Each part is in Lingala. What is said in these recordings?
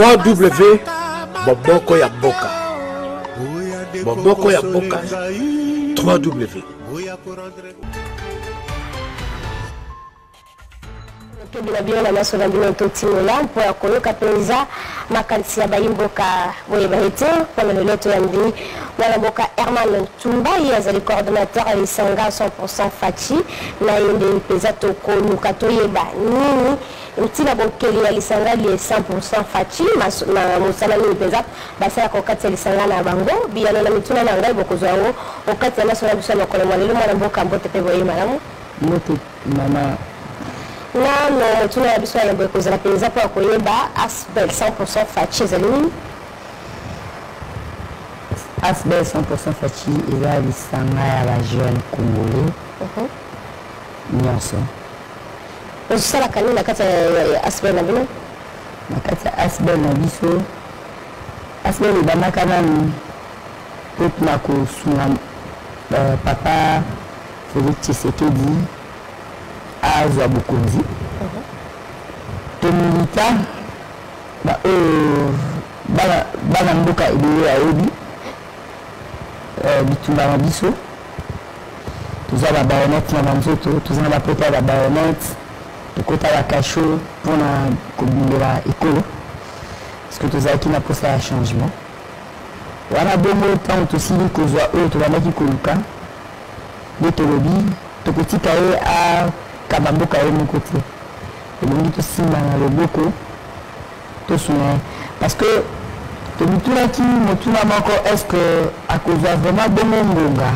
3W Boboko ya Boka. Boboko ya Boka. 3W. Bila biona na sona bino totimola mpo ya koyoka penza makanisi ya bayimboka boye bahete mpona lelo toyambi mwana mboka Herman Tumba ye azali coordonnateur ya lisanga 100% faci na ye nde mpenza tokoluka toyeba nini ntina bokeli ya lisanga lie 100% faci mosala nini mpenza basalaka okati ya lisanga na bango biyano na mituna na ngai bokozwa yango okati ya nasona biso ya makolo mwa lelo mwana mboka mbote mpe boye malamu mbote mama non tu n'as besoin de cause la penza pour koyeba Asbel 100% faci ezali nini Asbel 100% faci eza lisanga ya bajeune congolais nyonso osalaka nini na kati ya Asbel na bino na kati ya Asbel na biso Asbel ebandaka nanu mpona kosunga papa Félix Tshisekedi azwa bokonzi tomilita bana mboka ebele yayebi bitumba na biso toza babayonete na banzoto toza na bapota ya babayonete tokota bakasho mpona kobimbela ekolo parceke tozalaki na posa ya changement wana bongo ntango tosili kozwa oyo tobandaki koluka nde tolobi tokotika ye kabamboka ye moko te elongi tosimba na loboko tosunga parce que tomitunaki motuna moko est-ce que akozwa vraiment bongo ngonga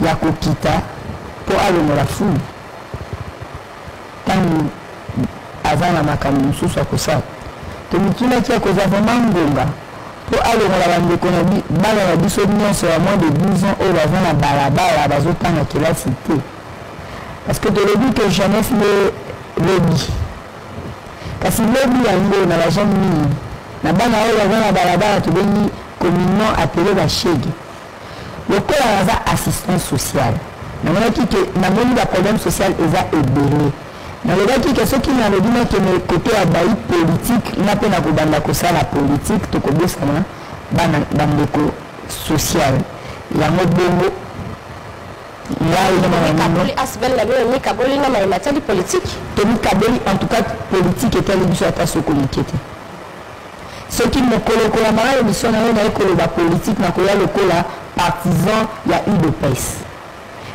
ya kokita mpo alongola fulu ntango aza na makambo mosusu akosala tomitunaki akozwa vraiment ngonga mpo alongola bandeko bana na biso nyonso ya moins de 12 ans oyo baza na balabala bazotanga kelasi te. Parce que tu l'as dit que jeunesse le lobby. Kasi lobby yango na la jeune mine. Na bana oyo na balabala to beni communément appelé la chèque. Le ko la assistance sociale. Na mona ki que na moni ba problème social eza ebele. Na le ba ki que ceux qui na le dit que le côté à baï politique na pe na ko banda ko sala politique to ko bosana bana bandeko social. Yango bongo Kaboli Asbel la bien ni Kaboli na matière politique. Tony Kaboli en tout cas politique était le sur ta communiqué. Ce qui me coloque la mara émission na na école la politique na koya le kola partisan il y a eu de pèse.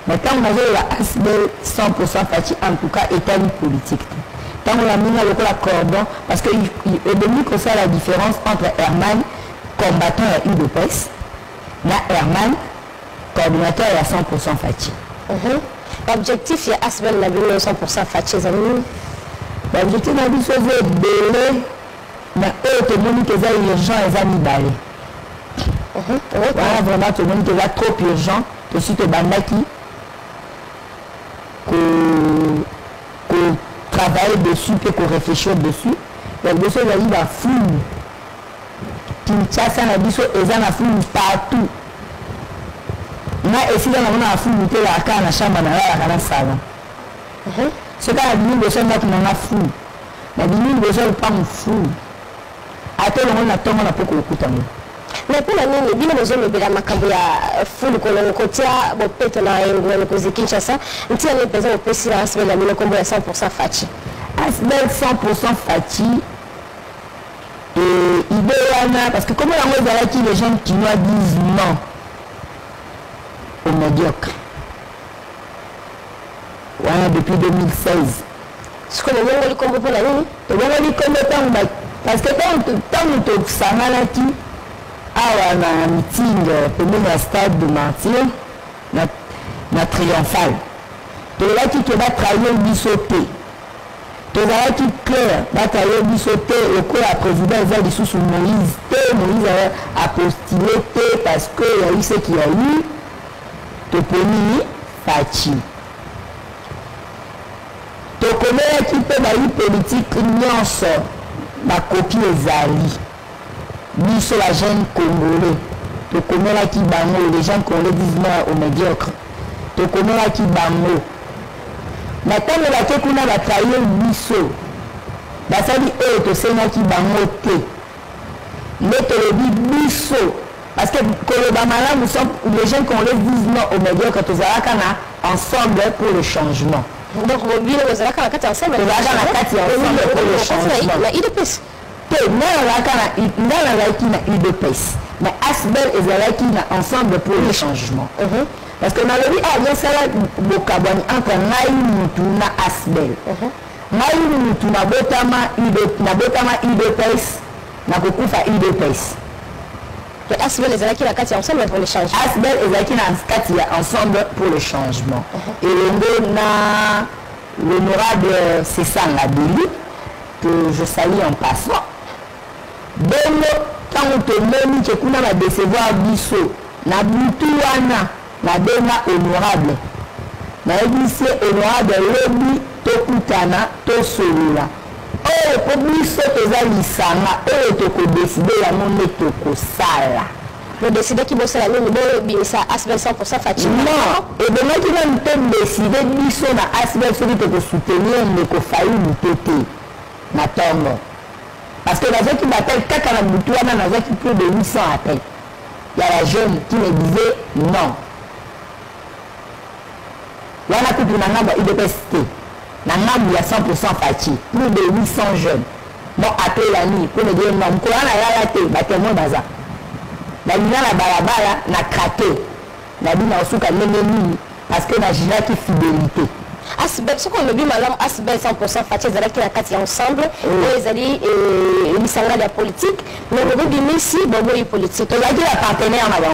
Maintenant on avait la Asbel 100% faci en tout cas était une politique. Tant on a mis le kola cordon parce que il est devenu comme ça la différence entre Herman combattant il y a eu de pèse. Na Herman coordinateur à 100% faci. L'objectif est Asbel la bino 100% faci. L'objectif na biso c'est belé na tout le monde qui est urgent et mibale. Voilà vraiment tout le monde qui est trop urgent que si tu bandaki que travailler dessus et qu'on réfléchit dessus. Donc biso va y va fou. Kinshasa na biso eza na fou partout. Na esika na mona afu mutela aka na shamba na la kana sala ce cas bini besoin na kuna fu na bini besoin pas fu atelo na tongo na poko okutango mais pour la nini bino besoin de la makambo ya fu ko na kotia bo peto na yengo na kozikincha sa ntia ne pesa po si la semaine la bino kombo ya 100% faci Asbel 100% faci et idéalement parce que comment la mode qui les gens qui nous disent non au médiocre. Voilà, depuis 2016. Ce que nous avons dit pour la nuit, nous avons dit comme temps, parce que tant que nous sommes là, à un meeting, premier stade de Martyr, na triomphal. Tu là qui va travailler bisoté. Tu là qui clair, va travailler bisoté, au cours la présidence sous Moïse. Moïse a postulé parce qu'il y a eu ce qu'il y a eu. Toponi faci tokomela ki pe ba politique nyonso ba copie ezali biso la jeune congolais tokomela ki bango les gens congolais disent non au médiocre tokomela ki bango na tango ba ke kuna ba trahir biso basali oyo tosenaki bango te Mettez le biso. Parce que nous sommes les jeunes qu'on les disent non au médias quand ils ont ensemble pour le changement. Donc, vous avez ensemble pour le changement. Mais Asbel est ensemble pour le changement. Parce que dans le vie, il y a ça entre Naïmoutou et Asbel. Naïmoutou na botama IDPS, na kokufa IDPS. Asbel est ensemble pour le changement. Asbel est ensemble pour le changement. Et l'honorable César Labili, que je salue en passant. Donc, quand on te met que kuna va décevoir biso, na butuana, na benga honorable. Na ebisi honorable lobi tokutana to solula. Oh, pour biso toza lisanga, oh toko décider ya monde toko sala. Le décider qui bosse la ligne, bon, ça Asbel 100% fatigué. Non, et demain qui va nous décider biso na Asbel celui toko soutenir ne ko failli nous péter. Na tombe. Parce que les gens qui m'appellent, quand on a boutou, on a plus de 800 appels. Il y a la jeune qui me disait non. Il y a tout le monde qui est il y a 100% fatigué. Plus de 800 jeunes. Bon, appelé la nuit pour me dire non. Quand on a raté, il y a tellement d'azar. La nuit, la balabala, n'a craqué. La nuit, n'a pas de parce que la gila qui fidélité. Asbel, ce qu'on a vu madame Asbel 100% fatigué, ils allaient qui ensemble, ils allaient de la politique, mais le but ici, c'est politique. Tu as dit la partenaire là-bas.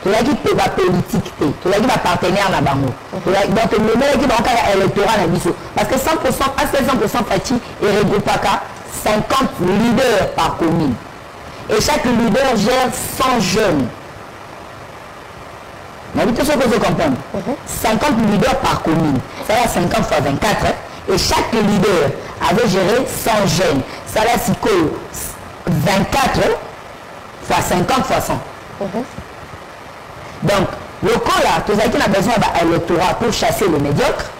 Tu as dit que tu as politique. Tu as dit la partenaire là-bas. Donc, le même qui va encore électorat à Bissau. Parce que 100%, Asbel 100% fatigué, il regroupe pas 50 leaders par commune. Et chaque leader gère 100 jeunes. Mais tout ce que vous comprenez, 50 leaders par commune, ça va 50 fois 24, et chaque leader avait géré 100 jeunes. Ça va 24 fois 50 fois 100. Donc, le camp là, tu as besoin d'un électorat pour chasser les médiocres,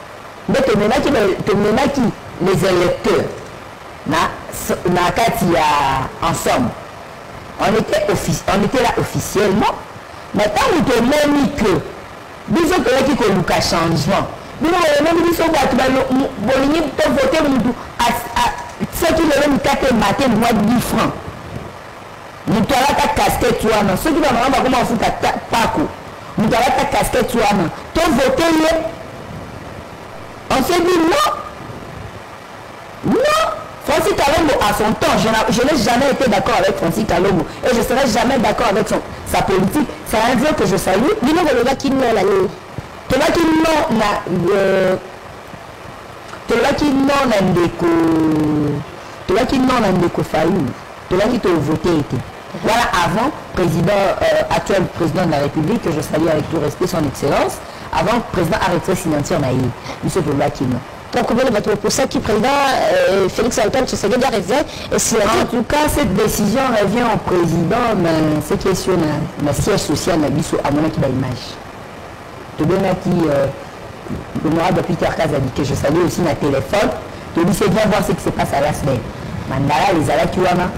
mais tu as qui les électeurs, ensemble. On était là officiellement. Mais tant que tu as mis que nous avons fait un changement, nous avons dit que nous avons voté ceux qui ont 4 matin, moins de 10 francs. Nous avons ta casquette, ceux qui vont comment foutre ta paco. Nous avons ta casquette, tu as voté. On s'est dit non. Non. Francis Kalongo, à son temps, je n'ai jamais été d'accord avec Francis Kalongo et je ne serai jamais d'accord avec sa politique. C'est un dire que je salue. Dis-nous que le gars qui n'a la nuit. Tu vois qu'il n'a ndeko failli. Tu vois qu'il t'a voté. Voilà, avant, actuel président de la République, que je salue avec tout respect, son excellence, avant, président arrêté signature naïe. Monsieur Tolakino. Donc, pour ça qui président Félix Antoine Tshisekedi a réalisé. En tout cas, cette décision revient au président, mais c'est question de siège social à mon équipe d'image. Tu donnes qui l'honorable Peter Kaz a dit que je salue aussi ma téléphone. Tu dis c'est bien voir ce qui se passe à la semaine. Mandala, les Alakiwana,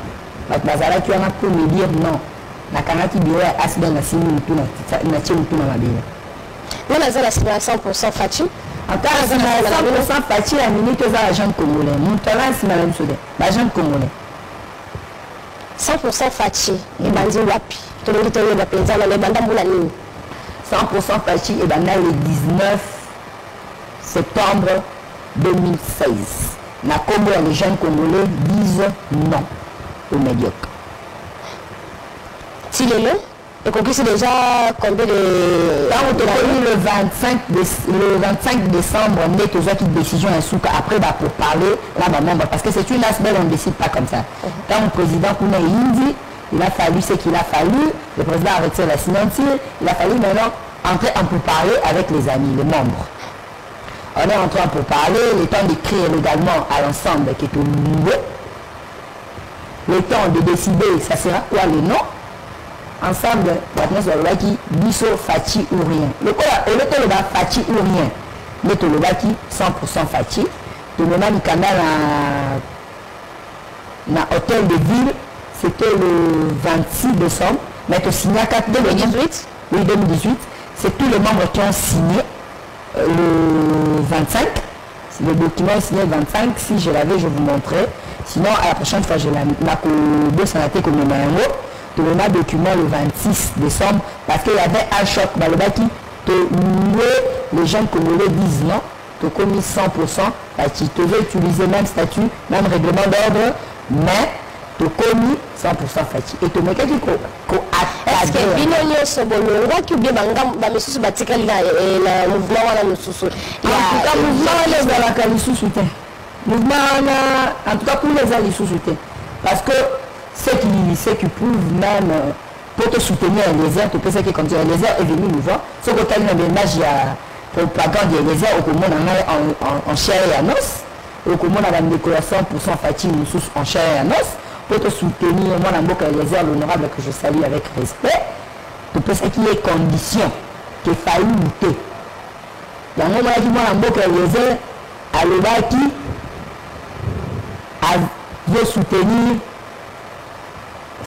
pour me dire non. Nakanaki Biro à Asben na Simi Mutuna, na Tché Mutuna Mabila. Nous avons 100% Fatih. Encore 100% Fatih, la minute aux agents congolais. Moutala, c'est la même chose. L'agent congolais. 100% Fatih. Et Bandi Wapi. Tout le monde est le président, mais Banda Moulani. 100% Fatih et Banda le 19 septembre 2016. Na Congo, les jeunes congolais disent non aux médiocres. S'il est là, et qu'on puisse déjà combien de... Là, on te dit le 25 décembre, on est aux autres décisions après pour parler là-bas, parce que c'est une asbelle, on ne décide pas comme ça. Quand le président Kouna Indi, il a fallu ce qu'il a fallu, le président a retiré la signature, il a fallu maintenant entrer en pourparler avec les amis, les membres. On est en train pour parler, le temps d'écrire également à l'ensemble qui est au niveau. Le temps de décider, ça sera quoi le nom. Ensemble, maintenant, c'est qui Bisso, Fati ou rien. Le cas, au lieu de Fati ou rien, mais tu le qui 100% Fati. Tu le mets dans hôtel de ville, c'était le 26 décembre, mais tu signé 4 2018. Oui, 2018. C'est tous les membres qui ont signé le 25. Le document est signé le 25. Si je l'avais, je vous montrais. Sinon, à la prochaine fois, je l'ai mis comme le document le 26 décembre parce qu'il y avait un choc. Balobaki, les jeunes congolais disent non. Tu as commis 100%, tu veux utiliser même statut, même règlement d'ordre, mais tu as commis 100% Fati. Et tu mets quelqu'un qui est-ce que Binonio Sobolongo qui bien banga monsieur Batikali le mouvement wala mususu. En tout cas, mouvement les balaka lisusuté. Mouvement en tout cas pour les alliés lisusuté. Parce que ceux qui prouvent même pour te soutenir les airs, tu peux dire que quand les airs est venu nous voir, ce que tu as une image propagande les airs au commande en chair et en os, au commande à la décoration pour son Fati en chair et en os. Pour te soutenir, moi, dans le les airs, l'honorable que je salue avec respect, tu peux qu'il y ait conditions qu'il faille lutter. Dans le moment où moi, dans les airs, à l'Obaki, à soutenir,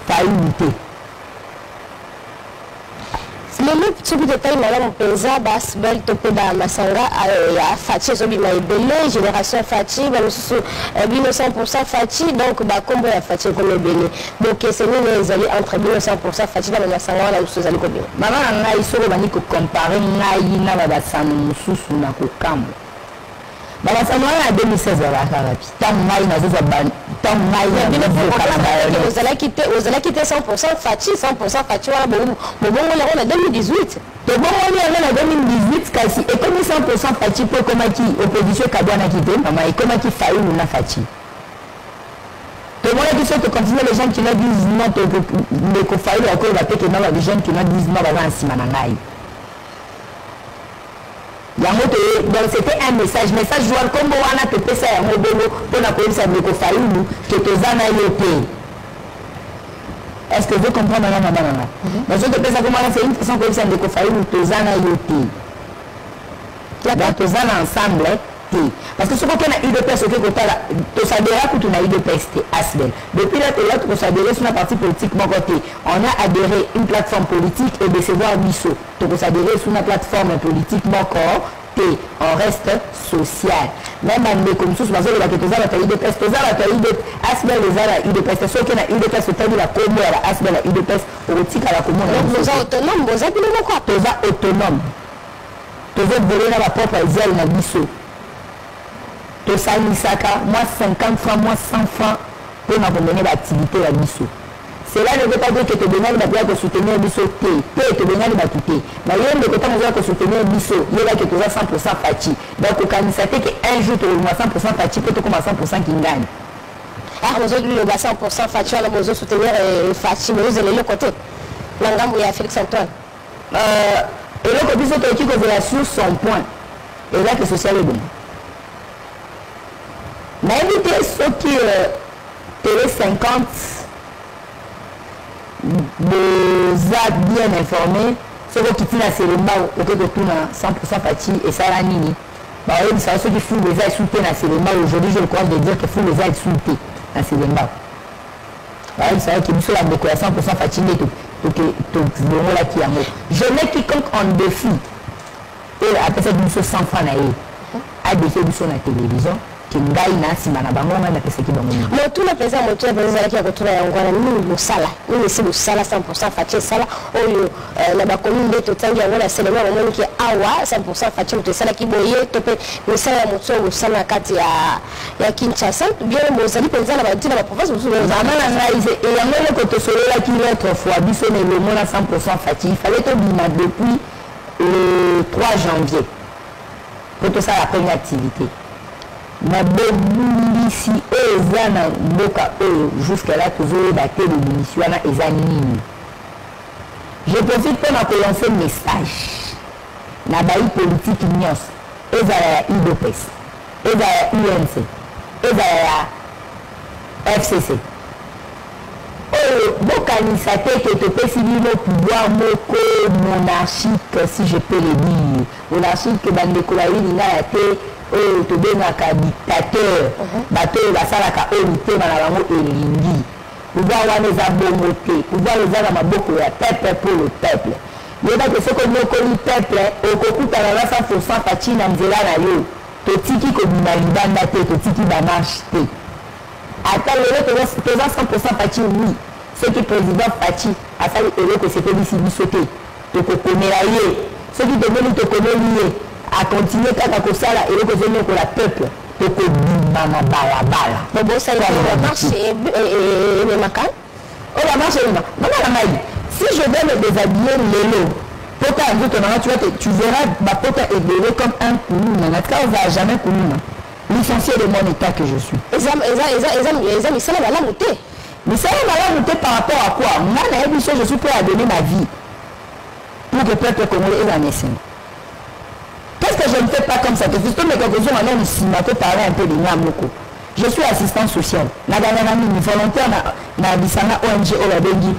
faille lutter. Lelo tsoki totai malamu mpenza basbel topeda masanga ya Fati ezobima ebele génération Fati bamisusu bino 100% Fati donc bakombo ya Fati ekomi ebele donc eseni ezali entre bino 100% Fati na masanga wana mosusu ezali kobima mama na ngai soko bani kocompare ngai na babasano mosusu na kokambo babasano wana ya 2016 alaka rapi ntango ngai nazozwa ntango ngai ozalaki te 100% Fati 100% Fati wana bobongoli yango na 2018 tobongoli yango na 2018 kasi ekomi 100% Fati mpo ekomaki opposition ekabwanaki te mama ekomaki Fayulu na Fati tomonaki so tocontinue les gens qui na disent non ndeko Fayulu akoyeba te ke na les gens qui na disent non baza na nsima na ngai donc c'était un message joueur comme on a fait ça en Obolo pour la police à Ndeko Fayulu que tozana yote. Est-ce que vous comprenez maman mais je te pèse comment c'est une façon police à Ndeko Fayulu tozana yote. Donc tozana ensemble parce que ce qu'on a eu de peste que tu s'adhérer que tu as eu de peste Asbel. Depuis là tu s'adhérer sur la partie politique mon côté. On a adhéré une plateforme politique et décevoir Misso. Tu s'adhérer sur une plateforme politique mon corps on reste social. Même en comme ça, parce que tu as eu de peste, tu as eu de Asbel les eu de peste. Ce qu'on a eu de peste, tu as eu la commune à Asbel a eu de peste politique à la commune. Donc nous sommes autonomes, vous êtes quoi? Tu es autonome. Tu veux voler dans la propre zèle na Misso. To salisaka, moi 50 francs, moi 100 francs pour m'abandonner l'activité à Misso. Cela ne veut pas dire que te donner la place de soutenir Misso te donner la quitter. Mais il y a des côtés où tu soutenir Misso, il y a que tu as 100% Fati. Donc au Kanisate qu'un jour tu as 100% Fati pour te comme à 100% qui gagne. Ah, vous avez le 100% Fati, on a soutenir Fati, mais vous allez le côté. L'angambo et Félix Antoine. Et là, quand tu as dit que la sur son point, et là que social est bon. Mais évitez ceux qui télé 50 des actes bien informés, ceux qui tirent la cérémonie au côté de tout 100% Fati et ça la nini. Bah oui, c'est ceux qui font les ailes sous la cérémonie. Aujourd'hui, je le crois de dire qu'ils font les ailes sous la cérémonie. Bah oui, c'est vrai qu'ils sont la décoration 100% Fati et tout. Je mets quiconque en défi et après ça, nous sommes 100 francs à défier sur la télévision. Kingai na sima na bango na pesa ki bango. Motu na pesa motu ya pesa yake kutola ya ngwana mimi musala. Mimi si musala 100% Fati sala oyo na ba commune to tangi ya ngwana selema ngwana ki awa 100% Fati to sala ki boye to pe musala ya motu musala kati ya Kinshasa bien mozali penza na ba tina ba province musu na na ngaize et ya ngwana ko to solela ki l'autre fois biso ne le mona 100% Fati il fallait to bina depuis le 3 janvier. Pour tout ça la première activité. Na bebulisi eza na mboka oyo jusqu'à là tozoyeba te bebulisi wana eza nini. Je profite pour lancer un message na bayi politique nyonso ezala ya UDPS ezala ya UNC ezala ya FCC oyo bokanisa te ke topesi bino pouvoir moko monarchique si je peux le dire monarchique bandeko bayininga ya te oyo tobengaka dictateur bato oyo basalaka oyo mitema na bango elingi pouvoir wana eza bongo te pouvoir eza na maboko ya peuple pour le peuple yeba ke soki onyokoli peuple okokutana na 100% faci na nzela na yo totiki kobima libanda te totiki bamarshe te ata lelo toza 100% faci oui soki président faci asali eloko sepelisi biso te tokokomela ye soki tomoni tokomeli ye akontinue kaka kosala eloko ezonyokola peuple tokobima na balabala bobosala marche ememaka oyo la marche emema mama na ngai si je vais me déshabiller lelo pota ya nzoto nanga tu verras bapota ebele comme un kuluna na tika ozala jamais kuluna licencié de mon état que je suis eza misala malamu te misala malamu te par rapport à quoi nga nayebi so je suis prêt à donner ma vie pour que peuple congolais eza mesene. Qu'est-ce que je ne fais pas comme ça? Parler un peu de Niamoko. Je suis assistant social. Je suis volontaire dans Bissana ONG Olabengi.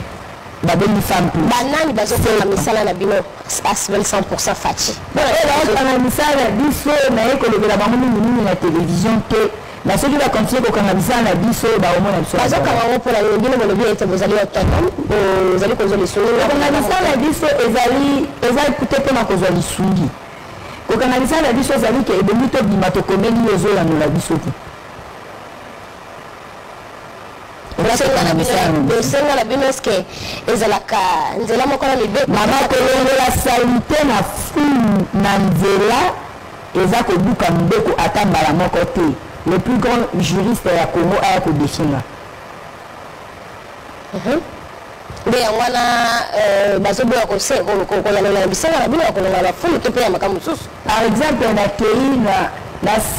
Babengi femme plus. Banani bazofela misala na bino asbel 100% faci. Bon, et misala biso na ekolobela bango mingi na télévision que na ceux qui va continuer ko kanga misala na biso ba omona biso. Bazoka bango pour la bino bolobi ete bozali autonome, bozali kozoli sungi. Kanga misala biso ezali peut-être na kozoli sungi. Ko kanga misala biso ezali ke ebongi to bima to komeli yozo ya no la biso te. Senga la bino eske ezalaka nzela moko na mibe mama kolongola salite na fille na nzela eza kobuka mbeko ata mbala moko te le plus grand juriste ya Congo aya kodeshinga nde yango wana bazoboya kolalola na bisenga na bino ya kolongola bafulu te mpe ya makambo mosusu par exemple nakei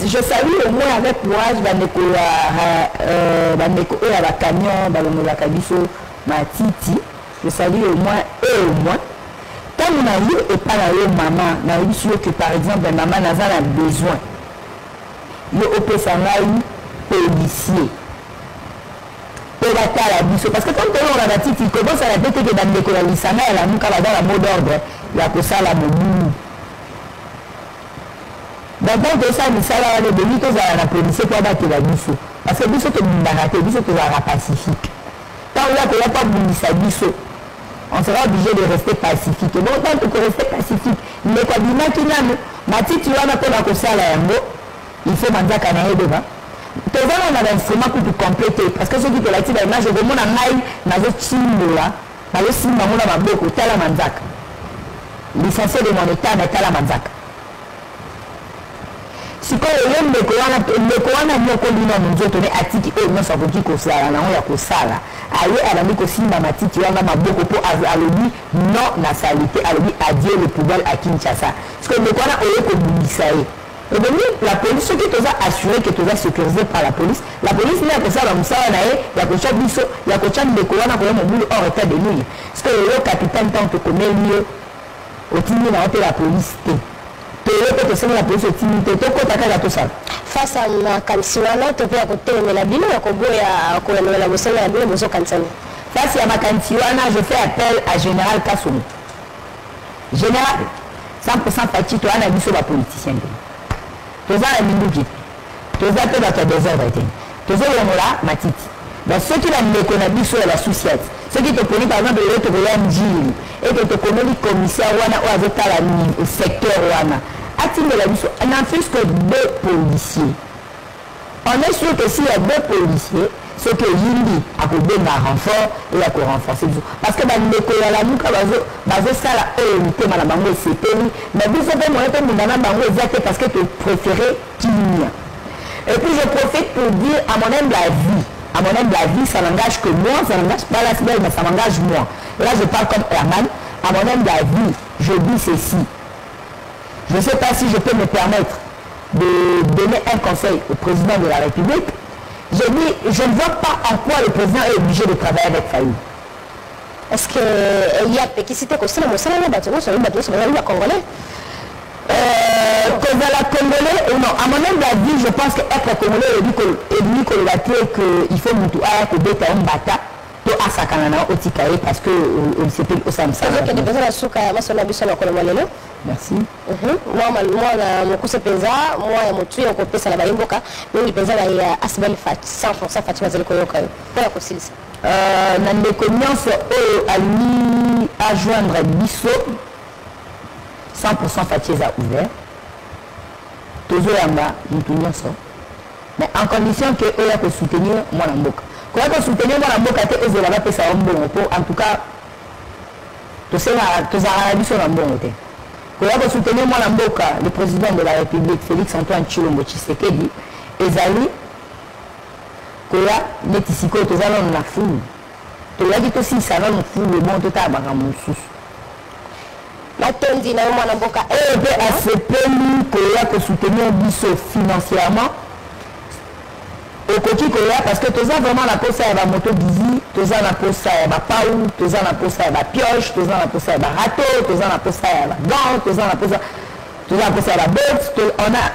je salue au moins avec courage bandeko oyo ya bacamion balongolaka biso matiti je salue au moins ntango na yo epa na yo mama nayebi si yo que par exemple mama naza na besoin yo opesa ngai policier mpe batala biso parce que comme tolongola batiti kobosana te teke bandeko ya lisanga ya lamuka baza na mot d'ordre ya kosala mobulu donc ça misala wana ebongi tozala na policier mpo abatela biso parce que biso tobundaka te biso tozalaka pacifique ntango ya koya mpo abundisa biso on sera obligé de rester pacifique donc tant que rester pacifique ndeko abimaki nano matiti wana mpona kosala yango il faut manzaka na ye deba toza na bainstrument kutu complété parce que soki tolati baimage okomona ngai nazotimbola nazosimba ngo na maboko tala manzaka licencié de mon état na tala manzaka sikoyo yo ndeko wana nyokoli na nzoto ne atiki oyo nyonso akoki kosala nango ya kosala aye abandi kosimba matiti wana maboko mpo alobi non na salite alobi adieu le poubelle à Kinshasa sikoyo ndeko wana oye kobundisa ye ebongi la police soki toza assuré que toza sécurisé par la police nde ya kosala mosala na ye ya kotya biso ya kotya ndeko wana koya mobulu hors état de nuire sikoyo yo capitaine ntango tokomeli yo otindi nango mpe la police te la police face à makanisi wana to mpe ya kotelemela bino ya koboya kolemela bosala ya bino bozokanisani face à makanisi wana je fais appel à général Kassoumi général 100% faci towana biso bapoliticien te toza na minduki toza mpe bato ya désordre te tozolongola matiti soki bandeko na biso ya basusiate soki toponi par exemple lelo tokoya njili ete tokomeli commissaire wana oyo azotala secteur wana atindela biso n'en plus que 2 policiers on est sûr que s'il y a 2 policiers soki eyindi akobenga renfort eya korenforce biso parce que bandeko ya lamuka bazosala oyo mitema na bango esepeli mais biso mpe moye mpe mbunda na bango eza te parce que topréféré kimia et puis je profite pour dire à mon humble avis ça n'engage que moi, ça n'engage pas la CIDEL, mais ça m'engage moi. Là, je parle comme Herman. À mon humble avis, je dis ceci. Je ne sais pas si je peux me permettre de donner un conseil au président de la République. Je dis, je ne vois pas en quoi le président est obligé de travailler avec Fayoum. Est-ce qu'il y a qui s'était aussi le Moussala, sur le Congolais kozala congolais ou non à mon humble avis je pense que être congolais elingi koloba te qu'il faut mutu aya kobeta yo mbata to asakana na otika ye parce que osepeli osamsana eza suka ya maso na biso na koloma lelo merci mwana mokuse mpenza mwa ya motu ya kopesa na bayimboka mingi mpenza na ya asbel 100% fati bazali koyoka yo mpona kosilisa Nandeko nyonso oyo ali à joindre biso 100% Fatieza ouvert tozoyamba mutu nyonso mais en condition que oya ko soutenir mwana mboka koya ko soutenir mwana mboka te ezela bapesa mbongo po en tout cas tozala biso na mbongo te koya ko soutenir mwana mboka le président de la République Félix Antoine Tshilombo Tshisekedi ezali koya neti sikoyo tozala na fulu toyaki tosisa nano fulu bon totala makambo mosusu matondi na mwana mboka mpe asepeli koya kosoutenir biso financièrement okoki koya parce que toza vraiment na posa ya bamoto bizi toza na posa ya bapau toza na posa ya bapioche toza na posa ya barato toza na posa ya bagan toza na posa ya babote on a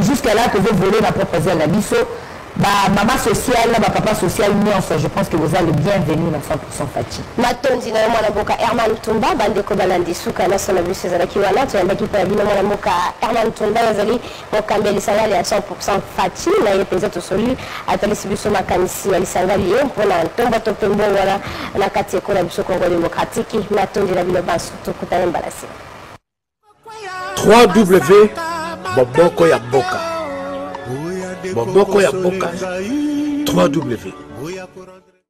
jusqu'à là tozovoler na propre zele na biso maman sociale na papa social nyonso je pense que vous allez bienvenue na 100% Fati matondi na mwana mboka Herman Tumba bandeko balandi suka na sona biso ezalaki wana toyambaki mpe bino mwana mboka Herman Tumba azali mokambi lisangali ya 100% Fati na ye mpenza tosoli atalisi biso makanisi ya lisangali ye mpona ntomba to mpe mbongo wana na kati ekola biso Congo démocratique matondi na bino banso tokutana mbalasi 3W Boboko ya Mboka Boboko ya Mboka 3W